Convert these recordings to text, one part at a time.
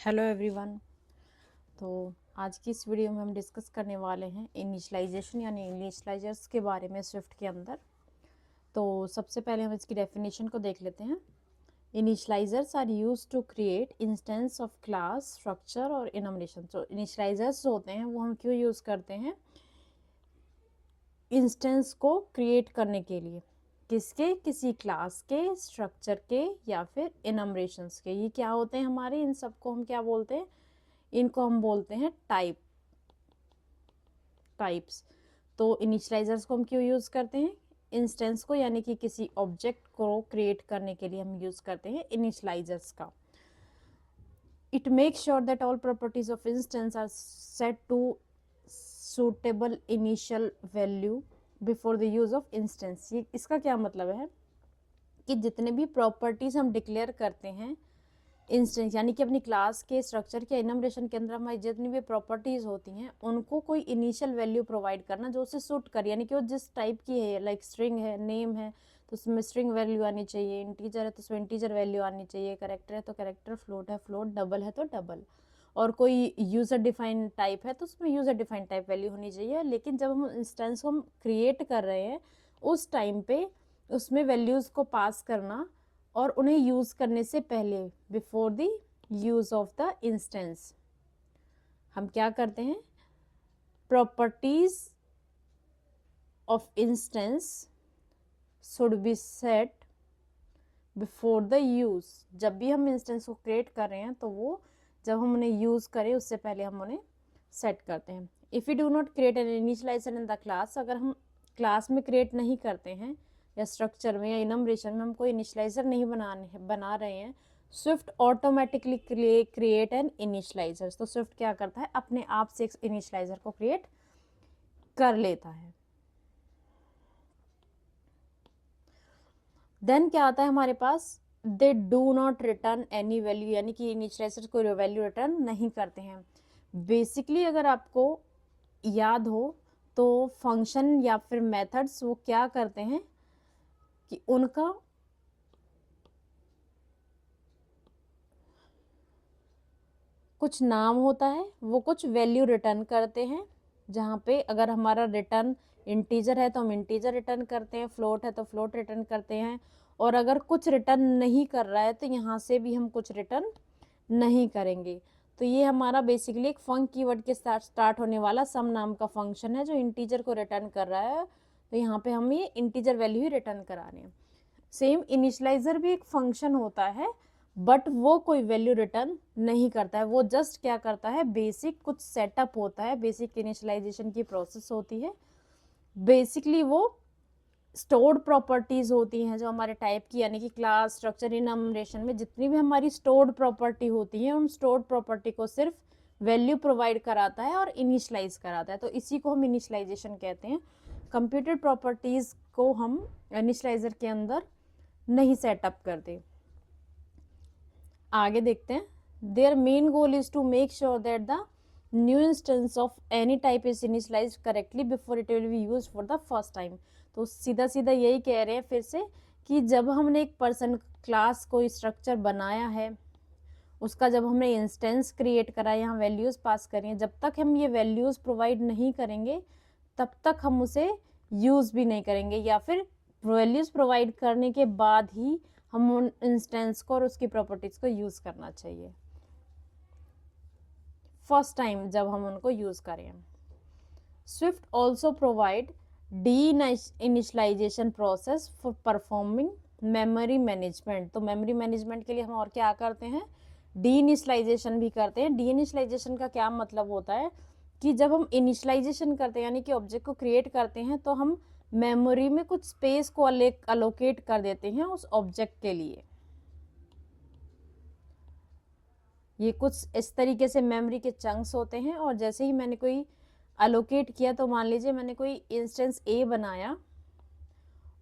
Hello everyone. तो आज की इस वीडियो में हम डिस्कस करने वाले हैं इनिशियलाइजेशन यानी इनिशियलाइजर्स के बारे में स्विफ्ट के अंदर। तो सबसे पहले हम इसकी डेफिनेशन को देख लेते हैं। Initializers are used to create instance of class structure और इनोमिनेशन। तो इनिशियलाइजर्स होते हैं वो हम क्यों यूज़ करते हैं? इंस्टेंस को क्रिएट करने के लिए। किसके? किसी क्लास के, स्ट्रक्चर के या फिर इनमरेशंस के। ये क्या होते हैं हमारे? इन सबको हम क्या बोलते हैं? इनको हम बोलते हैं टाइप्स। तो इनिशियलाइजर्स को हम क्यों यूज करते हैं? इंस्टेंस को यानी कि किसी ऑब्जेक्ट को क्रिएट करने के लिए हम यूज करते हैं इनिशियलाइजर्स का। It make sure that all properties of instance are set to suitable initial value before the use of instance. ये इसका क्या मतलब है कि जितने भी प्रॉपर्टीज हम डिक्लेयर करते हैं इंस्टेंस यानी कि अपनी क्लास के स्ट्रक्चर के इनमरेशन के अंदर हमारी जितनी भी प्रॉपर्टीज होती हैं उनको कोई इनिशियल वैल्यू प्रोवाइड करना जो उसे सूट करे, यानी कि वो जिस टाइप की है, लाइक स्ट्रिंग है, नेम है तो उसमें स्ट्रिंग वैल्यू आनी चाहिए, इंटीजर है तो उसमें इंटीजर वैल्यू आनी चाहिए, कैरेक्टर है तो कैरेक्टर, फ्लोट है फ्लोट, डबल है तो डबल, और कोई यूज़र डिफाइंड टाइप है तो उसमें यूज़र डिफाइंड टाइप वैल्यू होनी चाहिए। लेकिन जब हम इंस्टेंस को हम क्रिएट कर रहे हैं उस टाइम पे उसमें वैल्यूज़ को पास करना और उन्हें यूज़ करने से पहले before the use of the instance हम क्या करते हैं? Properties of instance should be set before the use. जब भी हम इंस्टेंस को क्रिएट कर रहे हैं तो वो जब हम उन्हें यूज़ करें उससे पहले हम उन्हें सेट करते हैं। If you do not create an initialiser in the class, अगर हम क्लास में क्रिएट नहीं करते हैं या स्ट्रक्चर में या इनमरेशन में हम कोई इनिशियलाइजर नहीं बना रहे हैं, Swift automatically create an initialiser. तो स्विफ्ट क्या करता है? अपने आप से एक इनिशियलाइजर को क्रिएट कर लेता है। देन क्या आता है हमारे पास? They do not return any value, यानी कि इनिशियलाइजर कोई वैल्यू रिटर्न नहीं करते हैं। बेसिकली अगर आपको याद हो तो फंक्शन या फिर मेथड्स वो क्या करते हैं कि उनका कुछ नाम होता है, वो कुछ वैल्यू रिटर्न करते हैं। जहाँ पे अगर हमारा रिटर्न इंटीजर है तो हम इंटीजर रिटर्न करते हैं, फ्लोट है तो फ्लोट रिटर्न करते हैं, और अगर कुछ रिटर्न नहीं कर रहा है तो यहाँ से भी हम कुछ रिटर्न नहीं करेंगे। तो ये हमारा बेसिकली एक फंक कीवर्ड के साथ स्टार्ट होने वाला सम नाम का फंक्शन है जो इंटीजर को रिटर्न कर रहा है। तो यहाँ पे हम ये इंटीजर वैल्यू ही रिटर्न करा रहे हैं। सेम इनिशियलाइजर भी एक फंक्शन होता है बट वो कोई वैल्यू रिटर्न नहीं करता है, वो जस्ट क्या करता है? बेसिक कुछ सेटअप होता है, बेसिक इनिशियलाइजेशन की प्रोसेस होती है। बेसिकली वो स्टोर्ड प्रॉपर्टीज होती हैं जो हमारे टाइप की, यानी कि क्लास, स्ट्रक्चर, इनमरेशन में जितनी भी हमारी स्टोर्ड प्रॉपर्टी होती हैं उन स्टोर्ड प्रॉपर्टी को सिर्फ वैल्यू प्रोवाइड कराता है और इनिशियलाइज कराता है। तो इसी को हम इनिशियलाइजेशन कहते हैं। कंप्यूटर प्रॉपर्टीज को हम इनिशियलाइजर के अंदर नहीं सेटअप करते। आगे देखते हैं। Their main goal is to make sure that the new instance of any type is initialized correctly before it will be used for the first time. तो सीधा सीधा यही कह रहे हैं फिर से कि जब हमने एक पर्सन क्लास कोई स्ट्रक्चर बनाया है, उसका जब हमने इंस्टेंस क्रिएट करा, यहाँ वैल्यूज़ पास करी हैं, जब तक हम ये वैल्यूज़ प्रोवाइड नहीं करेंगे तब तक हम उसे यूज़ भी नहीं करेंगे, या फिर वैल्यूज़ प्रोवाइड करने के बाद ही हम उन इंस्टेंस को और उसकी प्रॉपर्टीज़ को यूज़ करना चाहिए फर्स्ट टाइम जब हम उनको यूज़ करें। Swift also provide deinitialization process for performing memory management. तो मेमोरी मैनेजमेंट के लिए हम और क्या करते हैं? डी इनिशियलाइजेशन भी करते हैं। डी इनिशियलाइजेशन का क्या मतलब होता है कि जब हम इनिशियलाइजेशन करते हैं यानी कि ऑब्जेक्ट को क्रिएट करते हैं तो हम मेमोरी में कुछ स्पेस को अलोकेट कर देते हैं उस ऑब्जेक्ट के लिए। ये कुछ इस तरीके से मेमोरी के चंक्स होते हैं, और जैसे ही मैंने कोई अलोकेट किया तो मान लीजिए मैंने कोई इंस्टेंस ए बनाया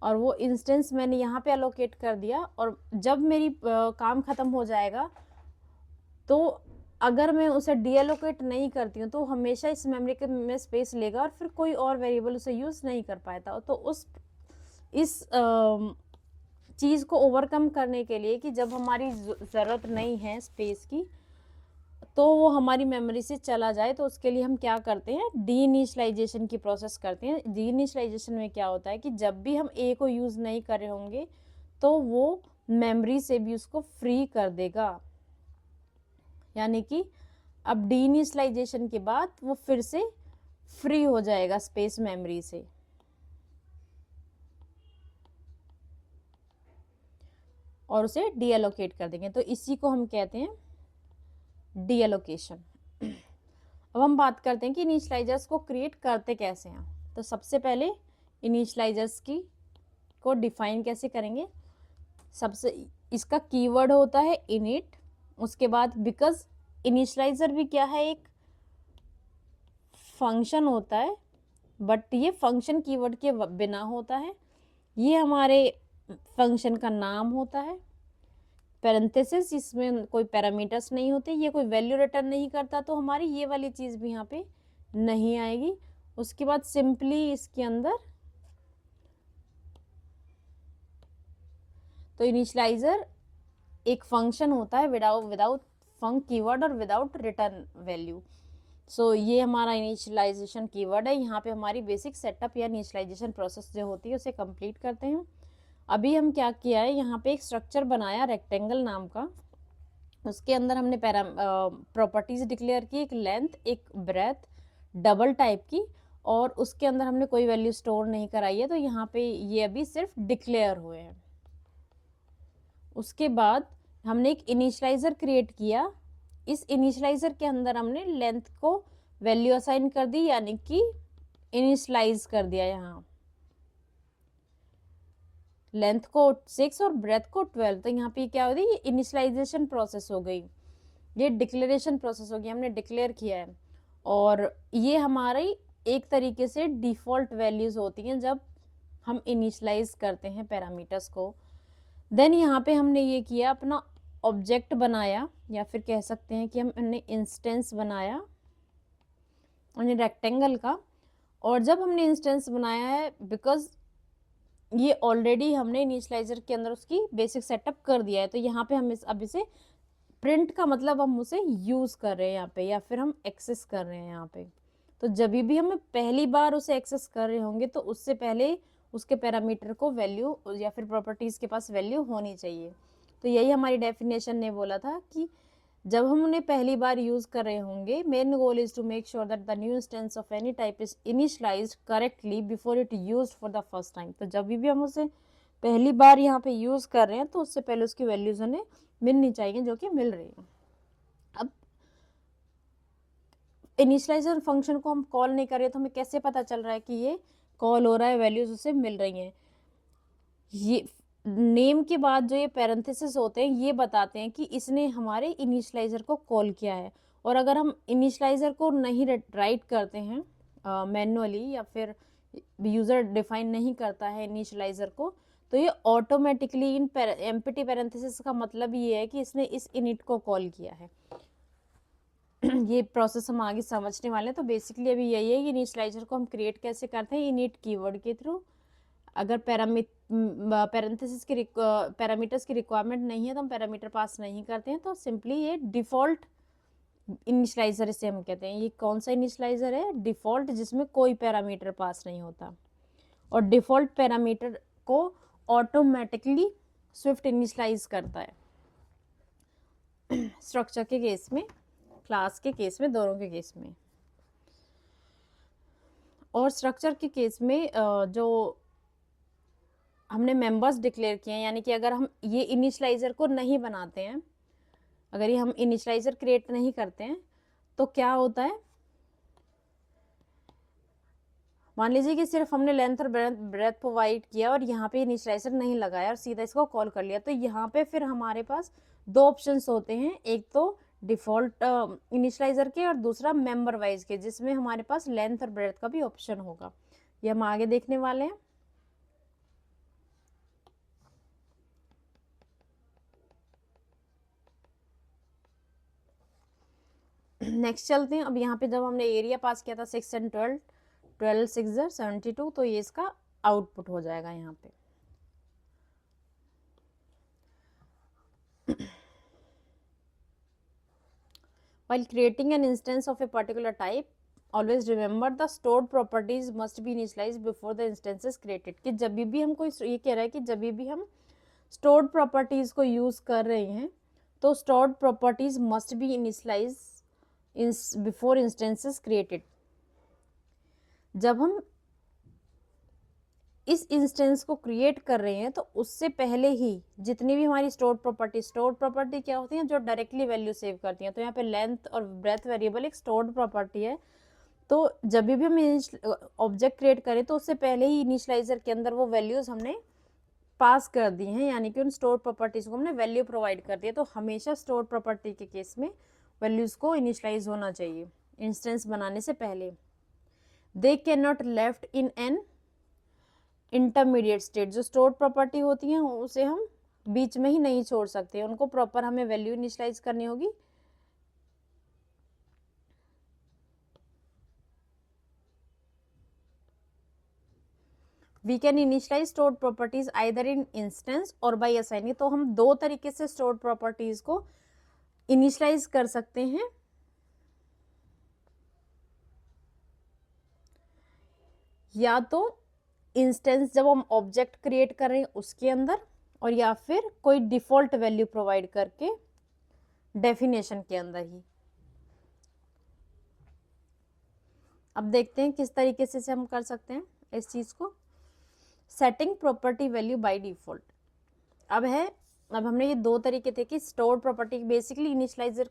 और वो इंस्टेंस मैंने यहाँ पे अलोकेट कर दिया, और जब मेरी काम ख़त्म हो जाएगा तो अगर मैं उसे डीएलोकेट नहीं करती हूँ तो हमेशा इस मेमोरी के में स्पेस लेगा और फिर कोई और वेरिएबल उसे यूज़ नहीं कर पाता। तो इस चीज़ को ओवरकम करने के लिए कि जब हमारी ज़रूरत नहीं है स्पेस की तो वो हमारी मेमोरी से चला जाए, तो उसके लिए हम क्या करते हैं, डी इनिशियलाइजेशन की प्रोसेस करते हैं। डी इनिशियलाइजेशन में क्या होता है कि जब भी हम ए को यूज़ नहीं कर रहे होंगे तो वो मेमोरी से भी उसको फ्री कर देगा, यानी कि अब डी इनिशियलाइजेशन के बाद वो फिर से फ्री हो जाएगा स्पेस मेमोरी से। और उसे डीएलोकेट कर देंगे, तो इसी को हम कहते हैं डीएलोकेशन। अब हम बात करते हैं कि इनिशियलाइजर्स को क्रिएट करते कैसे हैं। तो सबसे पहले इनिशियलाइजर्स की को डिफाइन कैसे करेंगे, सबसे इसका कीवर्ड होता है इनिट। उसके बाद बिकॉज इनिशियलाइजर भी क्या है, एक फंक्शन होता है, बट ये फंक्शन कीवर्ड के बिना होता है, ये हमारे फंक्शन का नाम होता है। पैरेंथेसिस, इसमें कोई पैरामीटर्स नहीं होते, ये कोई वैल्यू रिटर्न नहीं करता, तो हमारी ये वाली चीज़ भी यहाँ पे नहीं आएगी। उसके बाद सिंपली इसके अंदर तो इनिशियलाइजर एक फंक्शन होता है विदाउट फंक कीवर्ड और विदाउट रिटर्न वैल्यू। सो ये हमारा इनिशियलाइजेशन कीवर्ड है। यहाँ पे हमारी बेसिक सेटअप या इनिशियलाइजेशन प्रोसेस जो होती है उसे कंप्लीट करते हैं। अभी हम क्या किया है, यहाँ पे एक स्ट्रक्चर बनाया रेक्टेंगल नाम का, उसके अंदर हमने प्रॉपर्टीज डिक्लेयर की, एक लेंथ, एक ब्रेथ, डबल टाइप की, और उसके अंदर हमने कोई वैल्यू स्टोर नहीं कराई है, तो यहाँ पे ये अभी सिर्फ डिक्लेयर हुए हैं। उसके बाद हमने एक इनिशियलाइजर क्रिएट किया, इस इनिशियलाइजर के अंदर हमने लेंथ को वैल्यू असाइन कर दी, यानी कि इनिशियलाइज कर दिया। यहाँ लेंथ को 6 और ब्रेथ को 12, तो यहाँ पे क्या हो गई, ये इनिशियलाइजेशन प्रोसेस हो गई, ये डिक्लेरेशन प्रोसेस हो गई, हमने डिक्लेयर किया है। और ये हमारी एक तरीके से डिफ़ॉल्ट वैल्यूज़ होती हैं जब हम इनिशियलाइज करते हैं पैरामीटर्स को। देन यहाँ पे हमने ये किया, अपना ऑब्जेक्ट बनाया, या फिर कह सकते हैं कि हमने इंस्टेंस बनाया रेक्टेंगल का। और जब हमने इंस्टेंस बनाया है, बिकॉज ये ऑलरेडी हमने इनिशियलाइजर के अंदर उसकी बेसिक सेटअप कर दिया है, तो यहाँ पे हम अब इसे प्रिंट का मतलब हम उसे यूज़ कर रहे हैं यहाँ पे, या फिर हम एक्सेस कर रहे हैं यहाँ पे। तो जब भी हम पहली बार उसे एक्सेस कर रहे होंगे तो उससे पहले उसके पैरामीटर को वैल्यू या फिर प्रॉपर्टीज़ के पास वैल्यू होनी चाहिए। तो यही हमारी डेफिनेशन ने बोला था कि जब हम उन्हें पहली बार यूज़ कर रहे होंगे, main goal is to make sure that the new instance of any type is initialized correctly before it used for the first time. तो जब भी हम उसे पहली बार यहाँ पे यूज़ कर रहे हैं तो उससे पहले उसकी वैल्यूज़ हमें मिलनी चाहिए, जो कि मिल रही है। अब इनिशियलाइजर फंक्शन को हम कॉल नहीं कर रहे तो हमें कैसे पता चल रहा है कि ये कॉल हो रहा है, वैल्यूज उसे मिल रही हैं। ये नेम के बाद जो ये पैरेंथेसिस होते हैं ये बताते हैं कि इसने हमारे इनिशियलाइजर को कॉल किया है। और अगर हम इनिशियलाइजर को नहीं राइट करते हैं मैनुअली, या फिर यूज़र डिफाइन नहीं करता है इनिशियलाइजर को, तो ये ऑटोमेटिकली इन एम्प्टी पैरेंथेसिस का मतलब ये है कि इसने इस इनिट को कॉल किया है। ये प्रोसेस हम आगे समझने वाले हैं। तो बेसिकली अभी यही है कि इनिशियलाइजर को हम क्रिएट कैसे करते हैं, इनिट कीवर्ड के थ्रू। अगर पैरेंथेसिस की पैरामीटर्स की रिक्वायरमेंट नहीं है तो हम पैरामीटर पास नहीं करते हैं, तो सिंपली ये डिफ़ॉल्ट इनिशियलाइजर इसे हम कहते हैं। ये कौन सा इनिशियलाइजर है, डिफ़ॉल्ट, जिसमें कोई पैरामीटर पास नहीं होता। और डिफ़ॉल्ट पैरामीटर को ऑटोमेटिकली स्विफ्ट इनिशियलाइज करता है स्ट्रक्चर के केस में, क्लास के केस में, दोनों के केस में। और स्ट्रक्चर के केस में जो हमने मेंबर्स डिक्लेयर किए हैं, यानी कि अगर हम ये इनिशियलाइजर को नहीं बनाते हैं, अगर ये हम इनिशियलाइजर क्रिएट नहीं करते हैं, तो क्या होता है, मान लीजिए कि सिर्फ हमने लेंथ और ब्रेथ प्रोवाइड किया और यहाँ पे इनिशियलाइजर नहीं लगाया और सीधा इसको कॉल कर लिया, तो यहाँ पे फिर हमारे पास दो ऑप्शंस होते हैं, एक तो डिफ़ॉल्ट इनिशियलाइजर के और दूसरा मेंबर वाइज के, जिसमें हमारे पास लेंथ और ब्रेथ का भी ऑप्शन होगा। ये हम आगे देखने वाले हैं। नेक्स्ट चलते हैं। अब यहाँ पे जब हमने एरिया पास किया था 6 and 12, 12 6 72, तो ये इसका आउटपुट हो जाएगा यहाँ पे। While creating an instance of a particular type, always remember the stored properties must be initialized before the instance is created. कि जब भी हम कोई, ये कह रहा है कि जब भी हम stored properties को use कर रहे हैं तो stored properties must be initialized before instance is created. जब हम इस इंस्टेंस को क्रिएट कर रहे हैं तो उससे पहले ही जितनी भी हमारी स्टोर्ड प्रॉपर्टी क्या होती हैं, जो डायरेक्टली वैल्यू सेव करती हैं. तो यहाँ पे लेंथ और ब्रेथ वेरिएबल एक स्टोर्ड प्रॉपर्टी है. तो जब भी हम ऑब्जेक्ट क्रिएट करें तो उससे पहले ही इनिशियलाइजर के अंदर वो वैल्यूज हमने पास कर दी हैं, यानी कि उन स्टोर्ड प्रॉपर्टीज को हमने वैल्यू प्रोवाइड कर दिया. तो हमेशा स्टोर्ड प्रॉपर्टी के केस में वैल्यूज को इनिशियलाइज होना चाहिए इंस्टेंस बनाने से पहले. They can not left in an intermediate state. जो स्टोर्ड प्रॉपर्टी होती हैं उसे हम बीच में ही नहीं छोड़ सकते, उनको प्रॉपर हमें वैल्यू इनिशियलाइज करनी होगी. We can initialize stored properties either in instance or by assigning. तो हम दो तरीके से स्टोर्ड प्रॉपर्टीज को इनिशियलाइज कर सकते हैं. या तो इंस्टेंस जब हम ऑब्जेक्ट क्रिएट कर रहे हैं उसके अंदर, और या फिर कोई डिफॉल्ट वैल्यू प्रोवाइड करके डेफिनेशन के अंदर ही. अब देखते हैं किस तरीके से हम कर सकते हैं इस चीज को. Setting property value by default. अब हमने ये दो तरीके थे कि स्टोर्ड प्रॉपर्टी, बेसिकली इनिशियलाइजर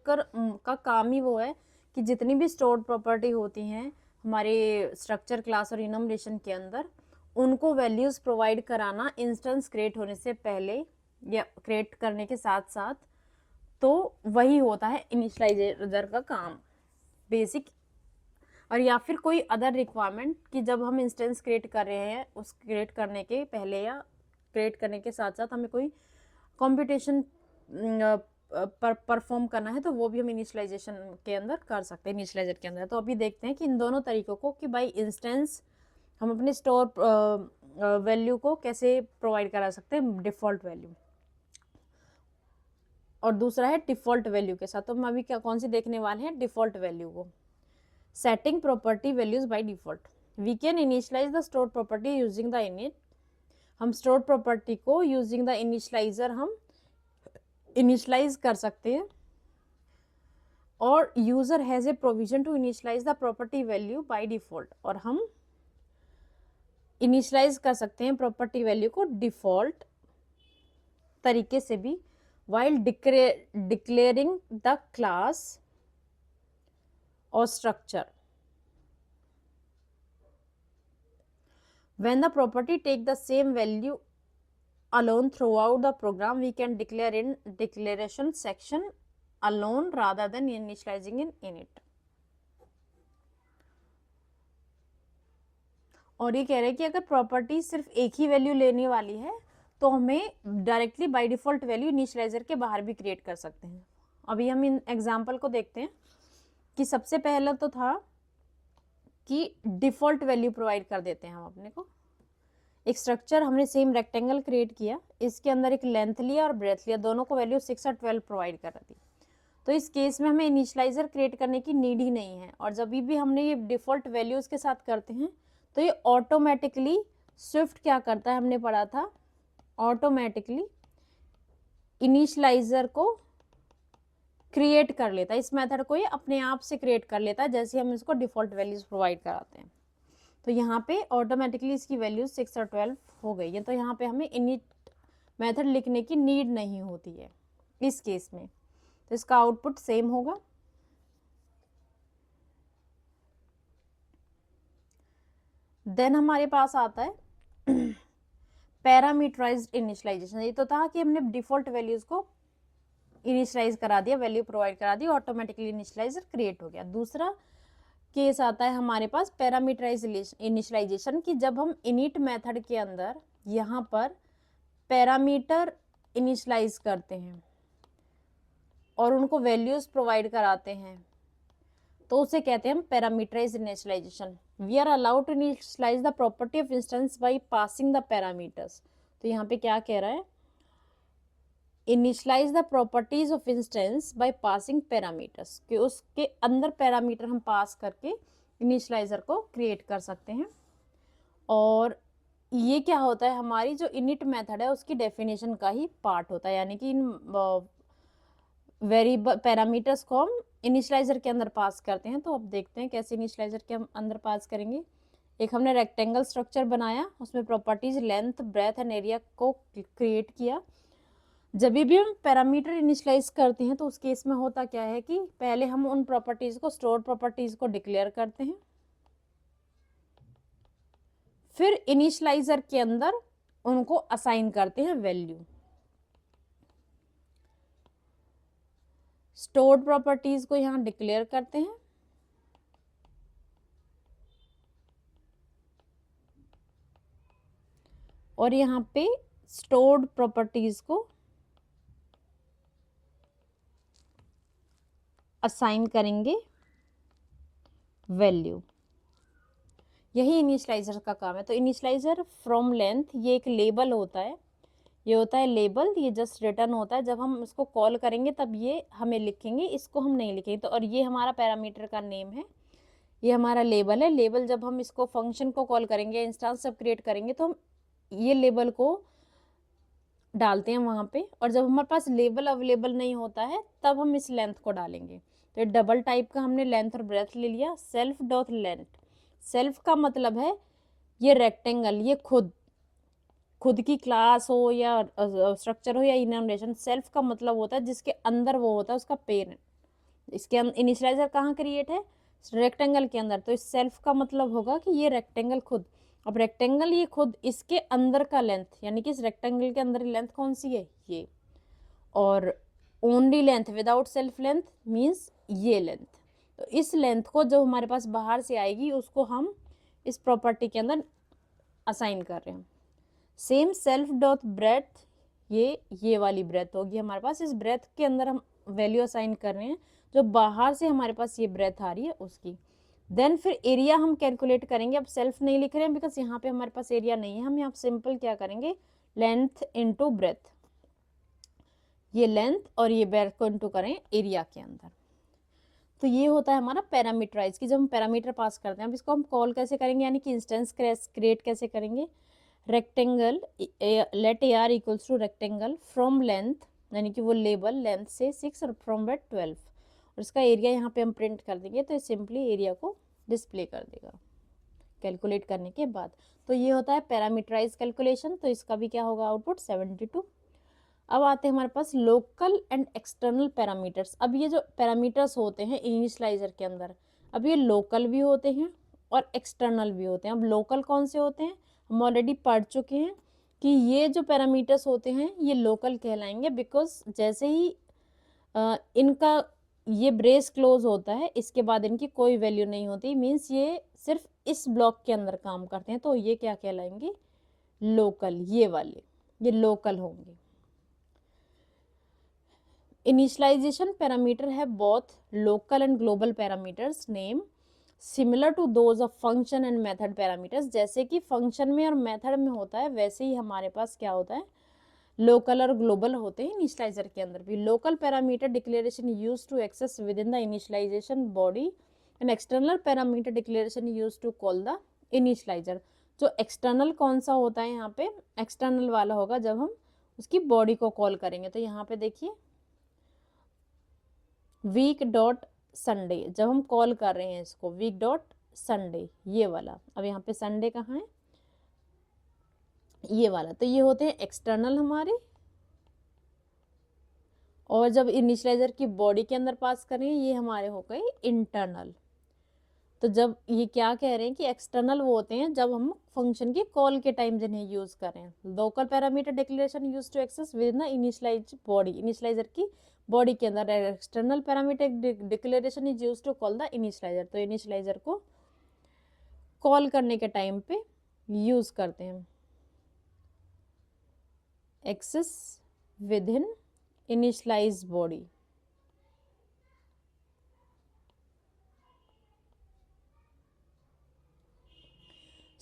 का काम ही वो है कि जितनी भी स्टोर्ड प्रॉपर्टी होती हैं हमारे स्ट्रक्चर, क्लास और इनमरेशन के अंदर, उनको वैल्यूज प्रोवाइड कराना इंस्टेंस क्रिएट होने से पहले या क्रिएट करने के साथ साथ. तो वही होता है इनिशियलाइजर का काम बेसिक. और या फिर कोई अदर रिक्वायरमेंट कि जब हम इंस्टेंस क्रिएट कर रहे हैं उस क्रिएट करने के पहले या क्रिएट करने के साथ साथ हमें कोई कंप्यूटेशन परफॉर्म करना है तो वो भी हम इनिशियलाइजेशन के अंदर कर सकते हैं, इनिशियलाइजर के अंदर. तो अभी देखते हैं कि इन दोनों तरीकों को कि बाई इंस्टेंस हम अपने स्टोर वैल्यू को कैसे प्रोवाइड करा सकते हैं, डिफ़ॉल्ट वैल्यू, और दूसरा है डिफ़ॉल्ट वैल्यू के साथ. तो हम अभी कौन सी देखने वाले हैं, डिफ़ॉल्ट वैल्यू को. Setting property values by default. We can initialize the store property using the init. हम स्टोर प्रॉपर्टी को यूजिंग द इनिशियलाइजर हम इनिशियलाइज कर सकते हैं. और user has a provision to initialize the property value by default. और हम initialize कर सकते हैं प्रॉपर्टी वैल्यू को डिफ़ॉल्ट तरीके से भी, वाइल डिक्लेयरिंग द क्लास और structure. When the property take the same value alone throughout the program, we can declare in declaration section alone rather than initializing in init. और ये कह रहे हैं कि अगर प्रॉपर्टी सिर्फ एक ही वैल्यू लेने वाली है तो हमें directly by default value initialiser के बाहर भी क्रिएट कर सकते हैं. अभी हम इन एग्जांपल को देखते हैं कि सबसे पहला तो था कि डिफ़ॉल्ट वैल्यू प्रोवाइड कर देते हैं हम अपने को. एक स्ट्रक्चर हमने सेम रेक्टेंगल क्रिएट किया, इसके अंदर एक लेंथ लिया और ब्रेथ लिया, दोनों को वैल्यू 6 और 12 प्रोवाइड कर दी. तो इस केस में हमें इनिशियलाइजर क्रिएट करने की नीड ही नहीं है. और जब भी हमने ये डिफ़ॉल्ट वैल्यूज़ के साथ करते हैं तो ये ऑटोमेटिकली स्विफ्ट क्या करता है, हमने पढ़ा था, ऑटोमेटिकली इनिशियलाइजर को क्रिएट कर लेता है. इस मेथड को ये अपने आप से क्रिएट कर लेता है जैसे हम इसको डिफ़ॉल्ट वैल्यूज़ प्रोवाइड कराते हैं. तो यहाँ पे ऑटोमेटिकली इसकी वैल्यूज 6 और 12 हो गई है. तो यहाँ पे हमें इनिट मेथड लिखने की नीड नहीं होती है इस केस में. तो इसका आउटपुट सेम होगा. देन हमारे पास आता है पैरामीटराइज्ड इनिशियलाइजेशन. ये तो था कि हमने डिफ़ॉल्ट वैल्यूज को इनिशियलाइज करा दिया, वैल्यू प्रोवाइड करा दी, ऑटोमेटिकली इनिशियलाइजर क्रिएट हो गया. दूसरा केस आता है हमारे पास पैरामीटराइज इनिशियलाइजेशन की, जब हम इनिट मेथड के अंदर यहाँ पर पैरामीटर इनिशियलाइज करते हैं और उनको वैल्यूज प्रोवाइड कराते हैं तो उसे कहते हैं हम parameterize initialization. We are allowed to initialize the property of instance by passing the parameters. तो यहाँ पे क्या कह रहा है, initialize the properties of instance by passing parameters, कि उसके अंदर पैरामीटर हम पास करके इनिशलाइजर को क्रिएट कर सकते हैं। और ये क्या होता है, हमारी जो इनिट मेथड है उसकी डेफिनेशन का ही पार्ट होता है, यानी कि इन वेरिएबल पैरामीटर्स को हम इनिशलाइजर के अंदर पास करते हैं। तो अब देखते हैं कैसे इनिशलाइजर के हम अंदर पास करेंगे। एक हमने रेक्टेंगल स्ट्रक्चर बनाया, उसमें properties length, breadth and area को क्रिएट किया। जब भी हम पैरामीटर इनिशलाइज करते हैं तो उस केस में होता क्या है कि पहले हम उन प्रॉपर्टीज को, स्टोर प्रॉपर्टीज को डिक्लेयर करते हैं, फिर इनिशलाइजर के अंदर उनको असाइन करते हैं वैल्यू। स्टोर्ड प्रॉपर्टीज को यहां डिक्लेयर करते हैं, और यहां पे स्टोर्ड प्रॉपर्टीज को असाइन करेंगे वैल्यू। यही इनिशियलाइजर का काम है। तो इनिशियलाइजर फ्रॉम लेंथ, ये एक लेबल होता है, ये होता है लेबल, ये जस्ट रिटर्न होता है। जब हम इसको कॉल करेंगे तब ये हमें लिखेंगे, इसको हम नहीं लिखेंगे। तो और ये हमारा पैरामीटर का नेम है, ये हमारा लेबल है। लेबल जब हम इसको फंक्शन को कॉल करेंगे, इंस्टेंस जब क्रिएट करेंगे तो हम ये लेबल को डालते हैं वहाँ पे। और जब हमारे पास लेबल अवेलेबल नहीं होता है तब हम इस लेंथ को डालेंगे। तो डबल टाइप का हमने लेंथ और ब्रेथ ले लिया। सेल्फ डॉट लेंथ, सेल्फ का मतलब है ये रेक्टेंगल, ये खुद की क्लास हो या स्ट्रक्चर हो या इनोमिनेशन। सेल्फ का मतलब होता है जिसके अंदर वो होता है उसका पेरेंट। इसके इनिशियलाइजर कहाँ क्रिएट है, रेक्टेंगल के अंदर। तो इस सेल्फ का मतलब होगा कि ये रेक्टेंगल खुद। अब रेक्टेंगल ये खुद, इसके अंदर का लेंथ, यानी कि इस रेक्टेंगल के अंदर लेंथ कौन सी है, ये। और only length without self length means ये लेंथ। तो इस लेंथ को जो हमारे पास बाहर से आएगी उसको हम इस प्रॉपर्टी के अंदर असाइन कर रहे हैं। सेम सेल्फ डॉट ब्रेथ, ये वाली ब्रेथ होगी हमारे पास। इस ब्रेथ के अंदर हम वैल्यू असाइन कर रहे हैं जो बाहर से हमारे पास ये ब्रेथ आ रही है उसकी। देन फिर एरिया हम कैलकुलेट करेंगे। अब सेल्फ नहीं लिख रहे हैं बिकॉज यहाँ पे हमारे पास एरिया नहीं है। हम यहाँ सिंपल क्या करेंगे, लेंथ इंटू ब्रेथ, ये लेंथ और ये ब्रेथ को इंटू करें एरिया के अंदर। तो ये होता है हमारा पैरामीटराइज की जब हम पैरामीटर पास करते हैं। अब इसको हम कॉल कैसे करेंगे, यानी कि इंस्टेंस क्रिएट कैसे करेंगे। Rectangle let A R equals to rectangle from length, यानी कि वो लेबल लेंथ से 6 और फ्रॉम ब्रेथ 12, और इसका एरिया यहाँ पे हम प्रिंट कर देंगे। तो सिंपली एरिया को डिस्प्ले कर देगा कैलकुलेट करने के बाद। तो ये होता है पैरामीटराइज कैलकुलेशन। तो इसका भी क्या होगा आउटपुट 72। अब आते हैं हमारे पास लोकल एंड एक्सटर्नल पैरामीटर्स। अब ये जो पैरामीटर्स होते हैं इनिशियलाइजर के अंदर, अब ये लोकल भी होते हैं और एक्सटर्नल भी होते हैं। अब लोकल कौन से होते हैं, हम ऑलरेडी पढ़ चुके हैं कि ये जो पैरामीटर्स होते हैं ये लोकल कहलाएंगे बिकॉज जैसे ही इनका ये ब्रेस क्लोज होता है इसके बाद इनकी कोई वैल्यू नहीं होती, मीन्स ये सिर्फ इस ब्लॉक के अंदर काम करते हैं। तो ये क्या कहलाएंगे, लोकल, ये वाले ये लोकल होंगे। Initialization parameter have both local and global parameters name similar to those of function and method parameters। जैसे कि function में और method में होता है वैसे ही हमारे पास क्या होता है, local और global होते हैं initializer के अंदर भी। Local parameter declaration used to access within the initialization body and external parameter declaration used to call the initializer। जो external कौन सा होता है यहाँ पे, external वाला होगा जब हम उसकी body को call करेंगे। तो यहाँ पे देखिए वीक डॉट संडे, जब हम कॉल कर रहे हैं इसको वीक डॉट संडे, ये वाला। अब यहाँ पे संडे कहाँ है, ये वाला। तो ये होते हैं एक्सटर्नल हमारे। और जब इनिशियलाइजर की बॉडी के अंदर पास करें ये हमारे हो गए इंटरनल। तो जब ये क्या कह रहे हैं कि एक्सटर्नल वो होते हैं जब हम फंक्शन की कॉल के टाइम जिन्हें यूज करें। Local parameter declaration use to access within the initialize body, initializer की बॉडी के अंदर। External parameter declaration is use to call the initializer. तो इनिशियलाइजर को कॉल करने के टाइम पे यूज करते हैं access within initialize body.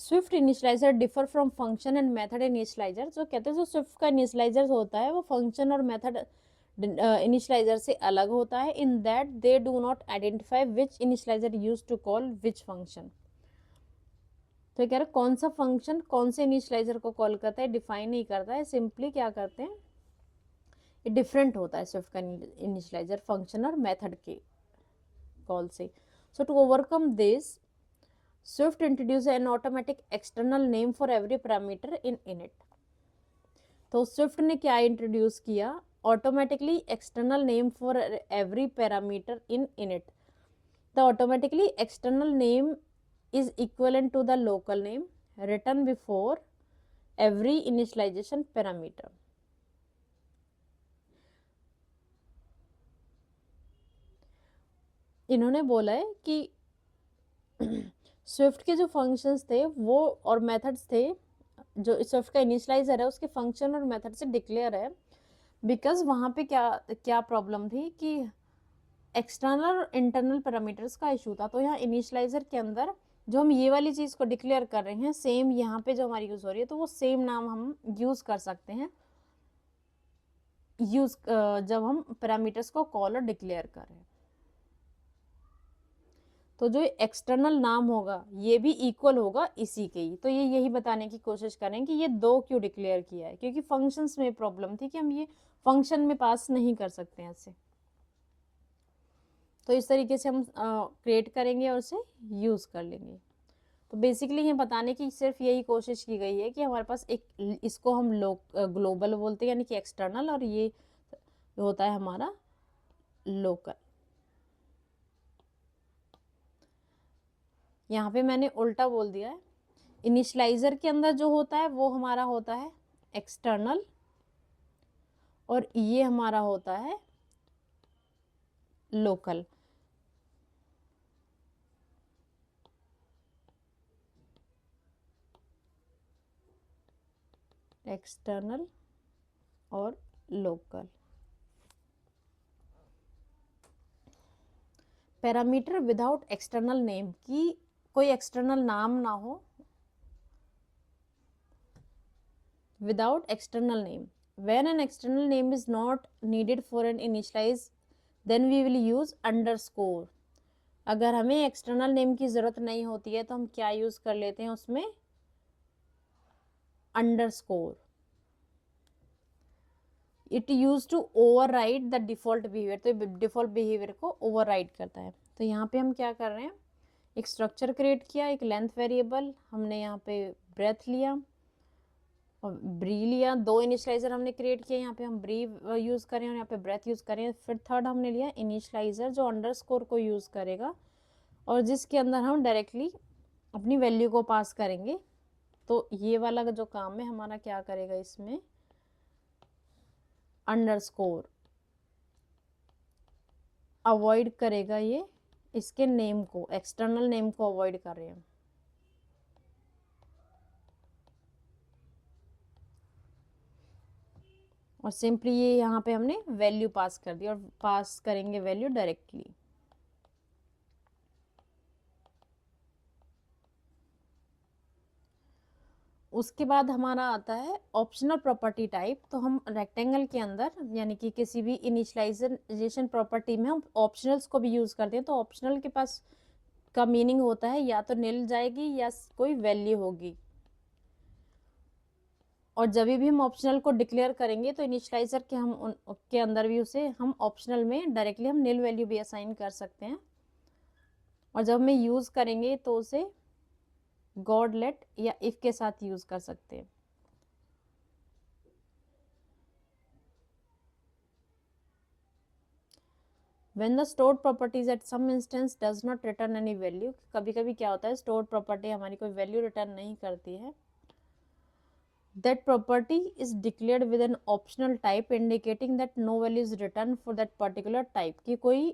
Swift initializer differ from function and method initializer. जो कहते हैं जो स्विफ्ट का इनिशियलाइजर होता है वो फंक्शन और मेथड इनिशियलाइजर से अलग होता है, in that they do not identify which initializer use to call which function. तो कह रहे कौन सा फंक्शन कौन से इनिशियलाइजर को कॉल करता है डिफाइन नहीं करता है, सिंपली क्या करते हैं ये डिफरेंट होता है स्विफ्ट का इनिशियलाइजर फंक्शन और मेथड के कॉल से। So to overcome this Swift introduced an automatic external name for every parameter in init। तो Swift ने क्या इंट्रोड्यूस किया, automatically external name for every parameter in init। The automatically external name is equivalent to the local name written before every initialization parameter। इन्होंने बोला है कि Swift के जो फंक्शंस थे वो और मेथड्स थे, जो स्विफ्ट का इनिशियलाइजर है उसके फंक्शन और मेथड से डिक्लेयर है, बिकॉज वहाँ पे क्या क्या प्रॉब्लम थी कि एक्सटर्नल और इंटरनल पैरामीटर्स का इशू था। तो यहाँ इनिशियलाइजर के अंदर जो हम ये वाली चीज़ को डिक्लेयर कर रहे हैं सेम यहाँ पे जो हमारी यूज़ हो रही है, तो वो सेम नाम हम यूज़ कर सकते हैं जब हम पैरामीटर्स को कॉल और डिक्लेयर कर रहे हैं। तो जो एक्सटर्नल नाम होगा ये भी इक्वल होगा इसी के ही। तो ये यही बताने की कोशिश करें कि ये दो क्यों डिक्लेयर किया है, क्योंकि फंक्शंस में प्रॉब्लम थी कि हम ये फंक्शन में पास नहीं कर सकते हैं ऐसे। तो इस तरीके से हम क्रिएट करेंगे और उसे यूज़ कर लेंगे। तो बेसिकली ये बताने की सिर्फ यही कोशिश की गई है कि हमारे पास एक इसको हम ग्लोबल बोलते हैं यानी कि एक्सटर्नल, और ये होता है हमारा लोकल। यहाँ पे मैंने उल्टा बोल दिया है, इनिशियलाइजर के अंदर जो होता है वो हमारा होता है एक्सटर्नल और ये हमारा होता है लोकल। एक्सटर्नल और local. Parameter without external name, की कोई एक्सटर्नल नाम ना हो, without external name. When an external name is not needed for an initialize, then we will use underscore। अगर हमें एक्सटर्नल नेम की जरूरत नहीं होती है तो हम क्या यूज कर लेते हैं उसमें, underscore. It use to override the default behaviour, तो डिफॉल्ट बिहेवियर को ओवरराइड करता है। तो यहाँ पे हम क्या कर रहे हैं, एक स्ट्रक्चर क्रिएट किया, एक लेंथ वेरिएबल, हमने यहाँ पे ब्रेथ लिया और ब्री लिया, दो इनिशियलाइजर हमने क्रिएट किया, यहाँ पे हम ब्री यूज़ करें और यहाँ पे ब्रेथ यूज़ करें। फिर थर्ड हमने लिया इनिशियलाइजर जो अंडरस्कोर को यूज़ करेगा और जिसके अंदर हम डायरेक्टली अपनी वैल्यू को पास करेंगे। तो ये वाला जो काम है हमारा क्या करेगा, इसमें अंडरस्कोर अवॉइड करेगा, ये इसके नेम को, एक्सटर्नल नेम को अवॉइड कर रहे हैं। और सिंपली ये यहाँ पे हमने वैल्यू पास कर दी और पास करेंगे वैल्यू डायरेक्टली। उसके बाद हमारा आता है ऑप्शनल प्रॉपर्टी टाइप। तो हम रेक्टेंगल के अंदर यानी कि किसी भी इनिशियलाइजेशन प्रॉपर्टी में हम ऑप्शनल्स को भी यूज करते हैं। तो ऑप्शनल के पास का मीनिंग होता है या तो निल जाएगी या कोई वैल्यू होगी। और जब भी हम ऑप्शनल को डिक्लेयर करेंगे तो इनिशियलाइजर के हम के अंदर भी उसे हम ऑप्शनल में डायरेक्टली हम निल वैल्यू भी असाइन कर सकते हैं। और जब हमें यूज करेंगे तो उसे गॉड लेट या इफ के साथ यूज कर सकते हैं। When the stored properties at some instance does not return any value, कभी कभी क्या होता है stored property हमारी कोई वैल्यू रिटर्न नहीं करती है, that property is declared with an optional type indicating that no value is returned for that particular type, कि कोई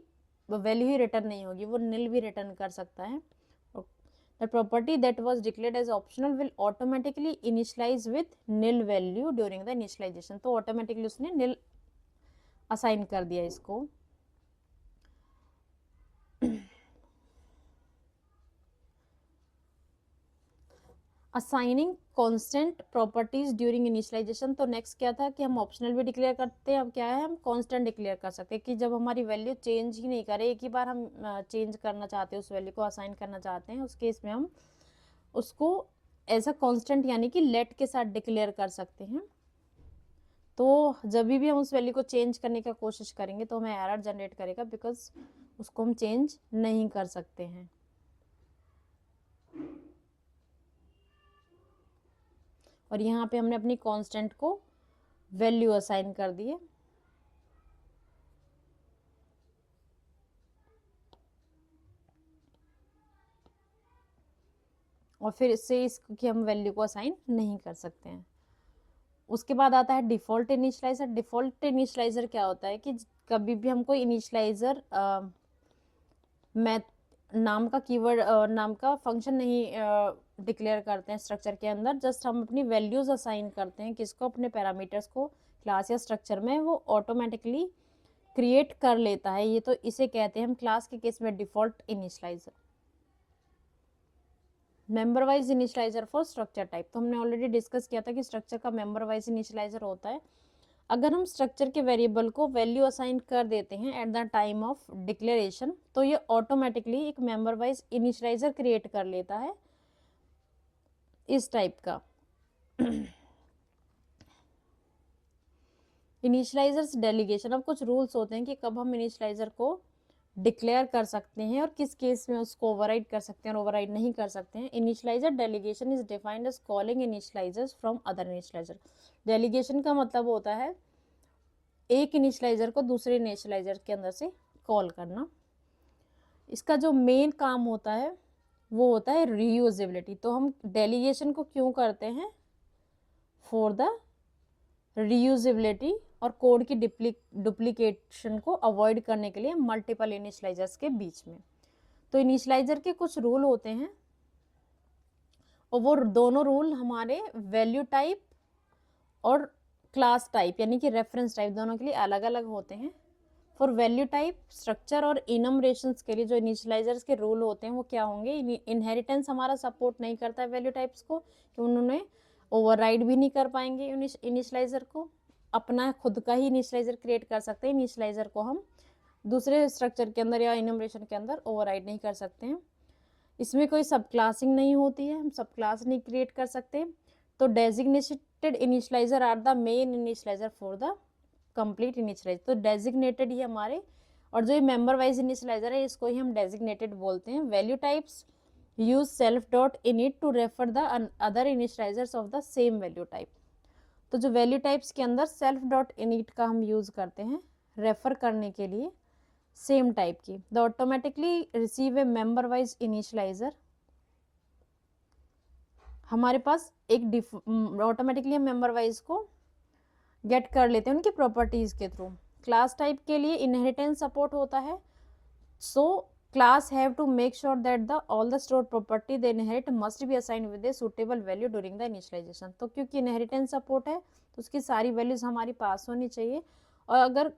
वैल्यू ही रिटर्न नहीं होगी, वो nil भी रिटर्न कर सकता है। The property that was declared as optional will automatically initialize with nil value during the initialization। तो automatically उसने nil असाइन कर दिया इसको। Assigning constant properties during initialization. तो नेक्स्ट क्या था कि हम ऑप्शनल भी डिक्लेयर करते हैं, अब क्या है हम कांस्टेंट डिक्लेयर कर सकते हैं कि जब हमारी वैल्यू चेंज ही नहीं करे, एक ही बार हम चेंज करना चाहते हैं, उस वैल्यू को असाइन करना चाहते हैं, उस केस में हम उसको एज अ कांस्टेंट यानी कि लेट के साथ डिक्लेयर कर सकते हैं। तो जब भी हम उस वैल्यू को चेंज करने का कोशिश करेंगे तो हमें एरर जनरेट करेगा, बिकॉज उसको हम चेंज नहीं कर सकते हैं। और यहाँ पे हमने अपनी कांस्टेंट को वैल्यू असाइन कर दी है। और फिर इससे इसकी हम वैल्यू को असाइन नहीं कर सकते हैं। उसके बाद आता है डिफॉल्ट इनिशियलाइजर। डिफॉल्ट इनिशियलाइजर क्या होता है कि कभी भी हमको इनिशियलाइजर नाम का कीवर्ड नाम का फंक्शन नहीं डिक्लेयर करते हैं स्ट्रक्चर के अंदर, जस्ट हम अपनी वैल्यूज असाइन करते हैं किसको, अपने पैरामीटर्स को क्लास या स्ट्रक्चर में, वो ऑटोमेटिकली क्रिएट कर लेता है। ये तो इसे कहते हैं हम क्लास के केस में default initialiser. Member wise initialiser for structure type, तो हमने ऑलरेडी डिस्कस किया था कि स्ट्रक्चर का मेंबर वाइज इनिशियलाइजर होता है। अगर हम स्ट्रक्चर के वेरिएबल को वैल्यू असाइन कर देते हैं at the time of declaration, तो ये ऑटोमेटिकली एक मेंबर वाइज इनिशियलाइजर क्रिएट कर लेता है इस टाइप का। इनिशियलाइजर्स डेलीगेशन, अब कुछ रूल्स होते हैं कि कब हम इनिशियलाइजर को डिक्लेयर कर सकते हैं और किस केस में उसको ओवरराइड कर सकते हैं और ओवरराइड नहीं कर सकते हैं। Initializer delegation is defined as calling initializers from other initializer. Delegation का मतलब होता है एक इनिशियलाइजर को दूसरे इनिशियलाइजर के अंदर से कॉल करना। इसका जो मेन काम होता है वो होता है रीयूजेबिलिटी। तो हम डेलीगेशन को क्यों करते हैं? फॉर द रीयूजेबिलिटी और कोड की डुप्लीकेशन को अवॉइड करने के लिए मल्टीपल इनिशियलाइजर्स के बीच में। तो इनिशियलाइजर के कुछ रूल होते हैं और वो दोनों रूल हमारे वैल्यू टाइप और क्लास टाइप यानी कि रेफरेंस टाइप दोनों के लिए अलग अलग होते हैं। फॉर वैल्यू टाइप स्ट्रक्चर और इनमरेशंस के लिए जो इनिशियलाइजर्स के रूल होते हैं वो क्या होंगे? इनहेरिटेंस हमारा सपोर्ट नहीं करता है वैल्यू टाइप्स को, कि उन्होंने ओवरराइड भी नहीं कर पाएंगे इनिशियलाइजर को, अपना खुद का ही इनिशियलाइजर क्रिएट कर सकते हैं। इनिशियलाइजर को हम दूसरे स्ट्रक्चर के अंदर या इनमरेशन के अंदर ओवरराइड नहीं कर सकते हैं। इसमें कोई सब क्लासिंग नहीं होती है, हम सब क्लास नहीं क्रिएट कर सकते। तो designated initializer are the main initializer for the complete initializer. तो डेजिग्नेटेड ही हमारे, और जो ये मेंबर वाइज इनिशियलाइजर है इसको ही हम डेजिग्नेटेड बोलते हैं। Value types use self dot init to refer the other initializers of the same value type. तो जो वैल्यू टाइप्स के अंदर सेल्फ डॉट इनिट का हम यूज करते हैं रेफर करने के लिए सेम टाइप की। The automatically receive A member wise initialiser, हमारे पास एक ऑटोमेटिकली हम मेंबर वाइज को गेट कर लेते हैं उनकी प्रॉपर्टीज के थ्रू। क्लास टाइप के लिए इनहेरिटेंस सपोर्ट होता है। So class have to make sure that the all the stored property they inherit must be assigned with a suitable value during the initialization. तो क्योंकि इनहेरिटेंस सपोर्ट है तो उसकी सारी वैल्यूज हमारी पास होनी चाहिए। और अगर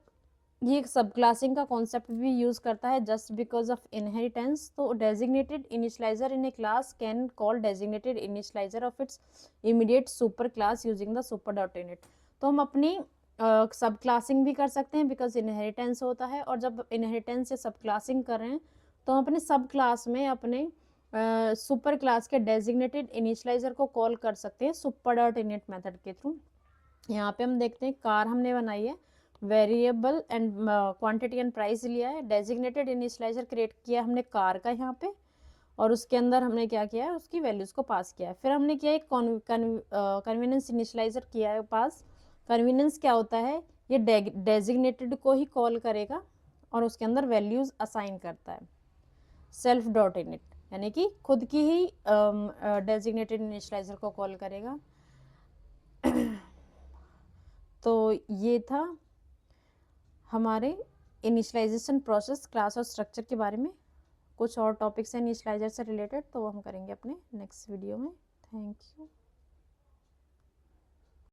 ये सब क्लासिंग का कॉन्सेप्ट भी यूज करता है जस्ट बिकॉज ऑफ इनहेरिटेंस, तो designated initialiser in A class can call designated initialiser of its immediate super class using the super dot init. तो हम अपनी सब क्लासिंग भी कर सकते हैं बिकॉज इनहेरिटेंस होता है, और जब इनहेरिटेंस या सब क्लासिंग कर रहे हैं तो हम अपने सब क्लास में अपने सुपर क्लास के डेजिग्नेटेड इनिशियलाइजर को कॉल कर सकते हैं सुपर डॉट इनिट मेथड के थ्रू। यहाँ पे हम देखते हैं कार हमने बनाई है, variable and quantity and price लिया है, डेजिग्नेटेड इनिशियलाइजर क्रिएट किया हमने कार का यहाँ पे, और उसके अंदर हमने क्या किया है उसकी वैल्यूज को पास किया है। फिर हमने किया एक कन्वीनियंस इनिशियलाइजर किया है पास। कन्वीनियंस क्या होता है? ये डेजिग्नेटेड को ही कॉल करेगा और उसके अंदर वैल्यूज असाइन करता है सेल्फ डॉट इनिट, यानी कि खुद की ही डेजिग्नेटेड इनिशियलाइजर को कॉल करेगा। तो ये था हमारे इनिशियलाइजेशन प्रोसेस क्लास और स्ट्रक्चर के बारे में। कुछ और टॉपिक्स हैं इनिशियलाइजर से रिलेटेड तो वो हम करेंगे अपने नेक्स्ट वीडियो में। Thank you.